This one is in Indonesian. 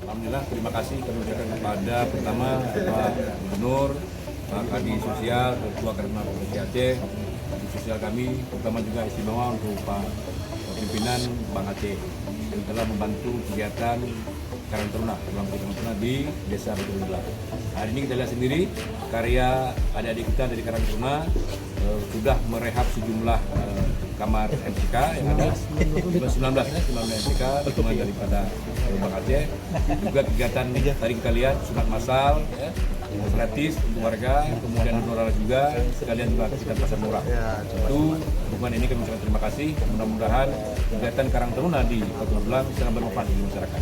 Alhamdulillah, terima kasih kami ucapkan kepada pertama Pak Gubernur, Pak Kadis Sosial, Ketua Karantaruna Provinsi Aceh, Kadis Sosial kami, terutama juga istimewa untuk Pak Pimpinan Bank Aceh yang telah membantu kegiatan Karang Taruna di Desa Batu Belah. Hari ini kita lihat sendiri karya adik-adik kita dari Karang Taruna sudah merehab sejumlah kamar MCK yang ada 19 MCK dukungan daripada Bank Aceh. Juga kegiatan tadi kita lihat sunat massal ya, gratis untuk warga, kemudian honorar juga, sekalian juga kita pasar murah. Itu dukungan ini kami ucapkan terima kasih. Mudah-mudahan kegiatan Karang Taruna di Batu Belah sangat bermanfaat bagi masyarakat.